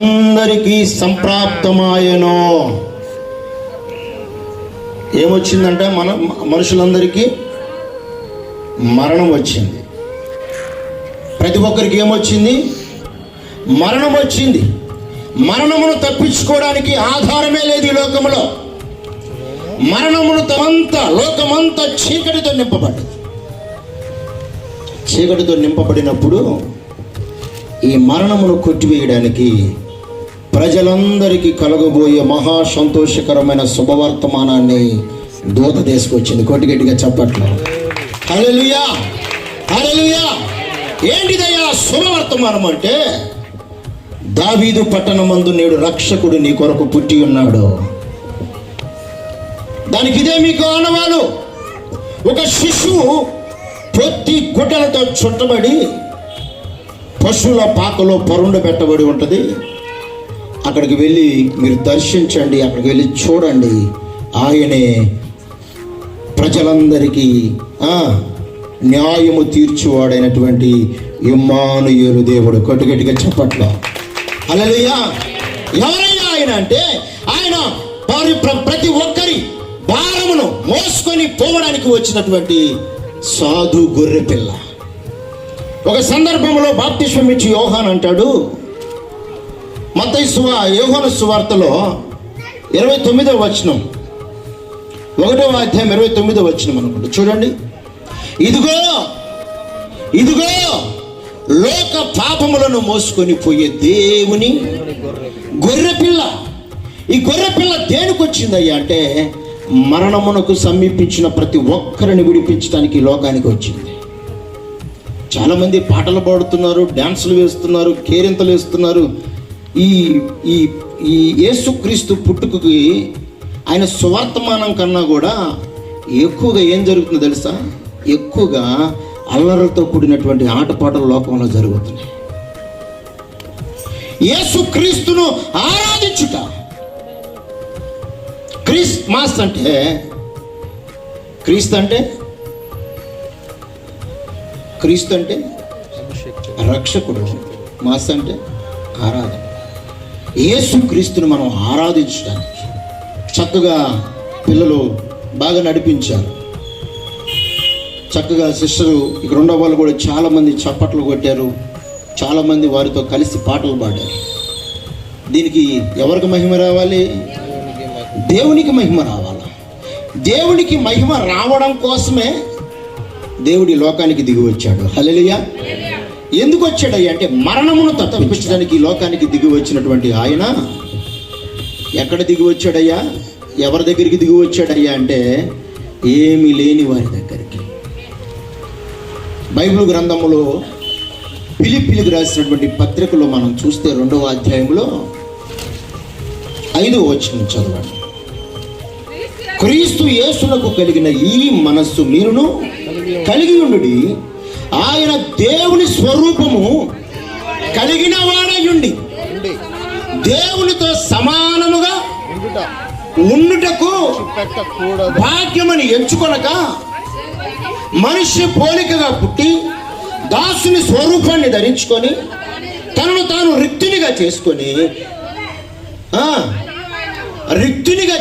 అందరికీ సంప్రాప్తమాయను. ఏమొచ్చిందంటే మనుషులందరికీ మరణం వచ్చింది. ప్రతి ఒక్కరికి ఏమొచ్చింది? మరణం వచ్చింది. మరణమును తప్పించుకోవడానికి ఆధారమే లేదు ఈ లోకములో. మరణమును లోకమంతా చీకటితో నింపబడ్డది. చీకటితో నింపబడినప్పుడు ఈ మరణమును కొట్టివేయడానికి ప్రజలందరికీ కలగబోయే మహా సంతోషకరమైన శుభవర్తమానాన్ని దూత తీసుకొచ్చింది. కొట్టిగట్టిగా చెప్పట్లు. హల్లెలూయా, హల్లెలూయా. ఏంటిదయ్యా శుభవర్తమానం అంటే, దావీదు పట్టణమందు నేడు రక్షకుడు నీ కొరకు పుట్టి ఉన్నాడు. దానికి ఇదే మీకు ఆనవాలు. ఒక శిశువు పొత్తి గుడ్డలతో చుట్టబడి పశువుల పాకలో పరుండు పెట్టబడి ఉంటుంది. అక్కడికి వెళ్ళి మీరు దర్శించండి, అక్కడికి వెళ్ళి చూడండి. ఆయనే ప్రజలందరికీ న్యాయము తీర్చువాడైనటువంటి ఇమ్మానుయేలు దేవుడు. కొట్టుగట్టిగా చెప్పట్లో. హల్లెలూయా. ఎవరైనా ఆయన అంటే ఆయన ప్రతి ఒక్కరి భారమును మోసుకొని పోవడానికి వచ్చినటువంటి సాధు గొర్రె పిల్ల. ఒక సందర్భంలో బాప్తిస్మం ఇచ్చి యోహాను అంటాడు, యోహాను సువార్తలో 29వ వచనం, 1వ అధ్యాయం 29వ వచనం అనుకుంటా. చూడండి, ఇదిగో లోక పాపములను మోసుకొని పోయే దేవుని గొర్రెపిల్ల. ఈ గొర్రెపిల్ల దేనికి వచ్చిందయ్యా అంటే, మరణమునకు సమీపించిన ప్రతి ఒక్కరిని విడిపించడానికి లోకానికి వచ్చింది. చాలామంది పాటలు పాడుతున్నారు, డ్యాన్సులు వేస్తున్నారు, కేరింతలు వేస్తున్నారు. ఈ యేసుక్రీస్తు పుట్టుకకి ఆయన సువర్తమానం కన్నా కూడా ఎక్కువగా ఏం జరుగుతుందో తెలుసా? ఎక్కువగా అల్లరులతో కూడినటువంటి ఆటపాటలు లోకంలో జరుగుతున్నాయి. యేసుక్రీస్తును ఆరాధించుట. క్రిస్మస్ అంటే, క్రీస్తు అంటే రక్షకుడు, మాస్ అంటే ఆరాధన. యేసు క్రీస్తుని మనం ఆరాధించడానికి చక్కగా పిల్లలు బాగా నడిపించారు. చక్కగా సిస్టరు ఇక్కడ ఉన్న వాళ్ళు కూడా చాలామంది చప్పట్లు కొట్టారు. చాలామంది వారితో కలిసి పాటలు పాడారు. దీనికి ఎవరికి మహిమ రావాలి? దేవునికి మహిమ రావాలి. దేవునికి మహిమ రావడం కోసమే దేవుడి లోకానికి దిగి వచ్చాడు. హల్లెలూయా. ఎందుకు వచ్చాడయ్యా అంటే, మరణమును తప్పించడానికి లోకానికి దిగి వచ్చినటువంటి ఆయన ఎక్కడ దిగి వచ్చాడయ్యా? ఎవరి దగ్గరికి దిగి వచ్చాడయ్యా అంటే, ఏమీ లేని వారి దగ్గరికి. బైబిల్ గ్రంథములో ఫిలిప్పీలకు రాసినటువంటి పత్రికలో మనం చూస్తే 2వ అధ్యాయంలో 5వ వచనం చదవండి. క్రీస్తు యేసునకు కలిగిన ఈ మనస్సు మీరును కలిగి ఉండుడి, ఆయన దేవుని స్వరూపము కలిగిన వాడయుండి దేవునితో సమానముగా ఉండుటకు భాగ్యమని ఎంచుకొనక మనిషి పోలికగా పుట్టి దాసుని స్వరూపాన్ని ధరించుకొని తనను తాను రిక్తునిగా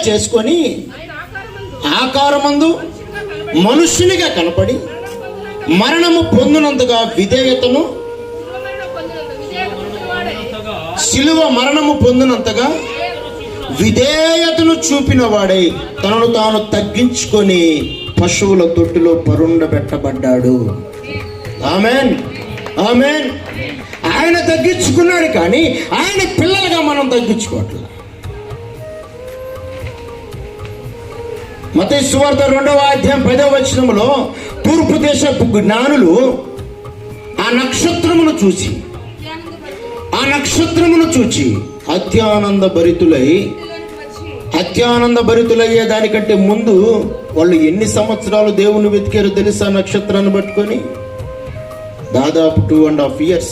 చేసుకొని ఆకారమందు మనుష్యునిగా కనపడి మరణము పొందినంతగా శిలువ మరణము పొందినంతగా విధేయతను చూపిన వాడై తనను తాను తగ్గించుకొని పశువుల తొట్టిలో పరుండబెట్టబడ్డాడు. ఆమేన్, ఆమేన్. ఆయన తగ్గించుకున్నాడు, కానీ ఆయన పిల్లలుగా మనం తగ్గించుకోవట్లేదు. మత్తయి సువార్త 2వ అధ్యాయం 10వ వచనంలో తూర్పు దేశపు జ్ఞానులు ఆ నక్షత్రమును చూచి అత్యానంద భరితులయ్యే దానికంటే ముందు వాళ్ళు ఎన్ని సంవత్సరాలు దేవుని వెతికారో తెలుసా? నక్షత్రాన్ని పట్టుకొని దాదాపు 2.5 years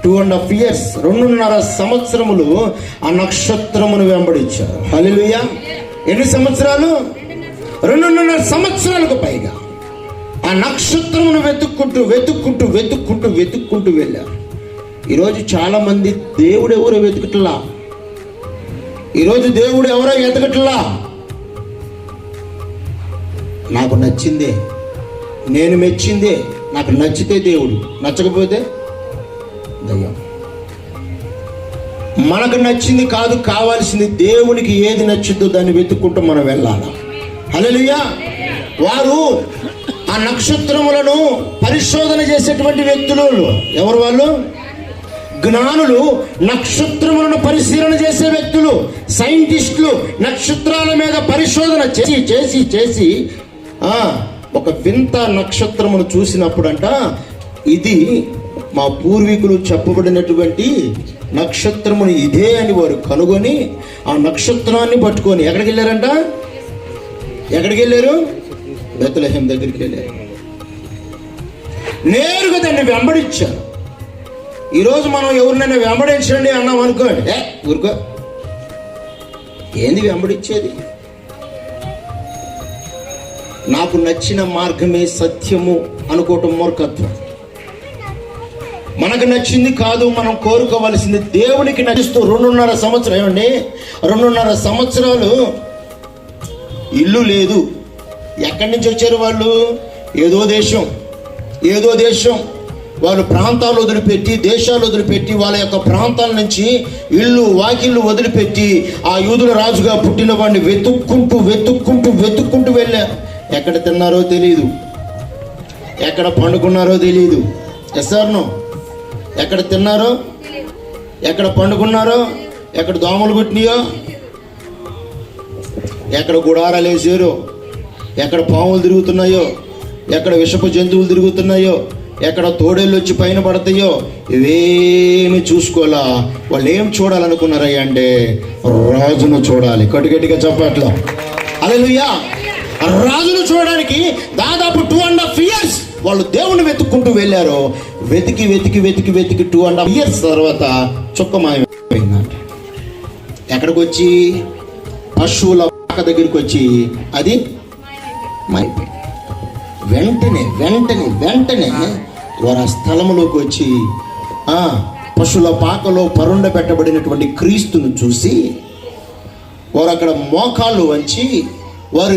2.5 సంవత్సరములు ఆ నక్షత్రమును వెంబడించారు. హల్లెలూయా. ఎన్ని సంవత్సరాలు? 2.5 సంవత్సరాలకు పైగా ఆ నక్షత్రమును వెతుక్కుంటూ వెళ్ళారు. ఈరోజు చాలామంది దేవుడు ఎవరో వెతుకట్లా. ఈరోజు దేవుడు ఎవరో వెతకట్లా. నాకు నచ్చిందే, నేను మెచ్చిందే, నాకు నచ్చితే దేవుడు, నచ్చకపోతే దయ్యం. మనకు నచ్చింది కాదు కావాల్సింది, దేవునికి ఏది నచ్చిందో దాన్ని వెతుక్కుంటూ మనం వెళ్ళాలి. హల్లెలూయా. వారు ఆ నక్షత్రములను పరిశోధన చేసేటువంటి వ్యక్తులు. ఎవరు వాళ్ళు? జ్ఞానులు. నక్షత్రములను పరిశీలన చేసే వ్యక్తులు, సైంటిస్టులు. నక్షత్రాల మీద పరిశోధన చేసి చేసి చేసి ఒక వింత నక్షత్రమును చూసినప్పుడంట, ఇది మా పూర్వీకులు చెప్పబడినటువంటి నక్షత్రమును ఇదే అని వారు కనుగొని ఆ నక్షత్రాన్ని పట్టుకొని ఎక్కడికి వెళ్ళారంట? ఎక్కడికి వెళ్ళారు? బెత్లెహేం దగ్గరికి వెళ్ళారు. నేరుగా దాన్ని వెంబడించారు. ఈరోజు మనం ఎవరినైనా వెంబడించండి అన్నాం అనుకోండి, ఊరుకో, ఏంది వెంబడించేది? నాకు నచ్చిన మార్గమే సత్యము అనుకోవటం మూర్ఖత్వం. మనకు నచ్చింది కాదు మనం కోరుకోవలసింది, దేవునికి నచ్చిస్తూ 2.5 సంవత్సరం, ఏమండి 2.5 సంవత్సరాలు ఇల్లు లేదు. ఎక్కడి నుంచి వచ్చారు వాళ్ళు? ఏదో దేశం వాళ్ళు ప్రాంతాలు వదిలిపెట్టి, దేశాలు వదిలిపెట్టి, వాళ్ళ యొక్క ప్రాంతాల నుంచి ఇల్లు వాకిళ్ళు వదిలిపెట్టి ఆ యూదుల రాజుగా పుట్టిన వాడిని వెతుక్కుంటూ వెళ్ళారు. ఎక్కడ తిన్నారో తెలియదు, ఎక్కడ పండుకున్నారో తెలియదు. ఎస్ఆర్నో? ఎక్కడ తిన్నారో, ఎక్కడ పండుకున్నారో, ఎక్కడ దోమలు కుట్టినాయో, ఎక్కడ గుడారాలు వేసారో, ఎక్కడ పాములు తిరుగుతున్నాయో, ఎక్కడ విషపు జంతువులు తిరుగుతున్నాయో, ఎక్కడ తోడేళ్ళు వచ్చి పైన పడతాయో, ఇవేమి చూసుకోవాలా. వాళ్ళు ఏం చూడాలనుకున్నారయ్యా అంటే రాజును చూడాలి. గట్టిగా చెప్పట్లా. హల్లెలూయా. రాజును చూడడానికి దాదాపు 2.5 years వాళ్ళు దేవుని వెతుక్కుంటూ వెళ్ళారు. వెతికి 2.5 years తర్వాత చుక్క మాయమైందంట. ఎక్కడికి వచ్చి? పశువుల పాక దగ్గరికి వచ్చి అది మాయమైంది. వెంటనే వారు ఆ స్థలములోకి వచ్చి పశువుల పాకలో పరుండ పెట్టబడినటువంటి క్రీస్తును చూసి వారు అక్కడ మోకాళ్ళు వంచి వారు